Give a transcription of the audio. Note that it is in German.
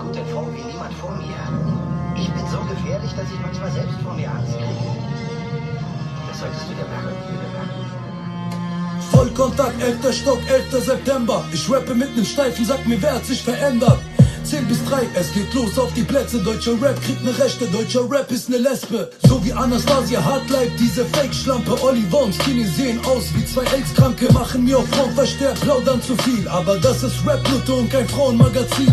gut in Form wie niemand vor mir. Ich bin so gefährlich, dass ich manchmal selbst vor mir Angst kriege. Das solltest du dir merken. Vollkontakt, 11. Stock, 11. September. Ich rappe mit nem steifen Sack, mir wer hat sich verändert. 10 bis 3, es geht los auf die Plätze. Deutscher Rap kriegt ne Rechte, deutscher Rap ist ne Lesbe. So wie Anastasia Hardlife, diese Fake-Schlampe. Oliver und Skinny sehen aus wie zwei AIDS-Kranke. Machen mir auf Front verstärkt, plaudern zu viel. Aber das ist Rap-Nutte und kein Frauenmagazin.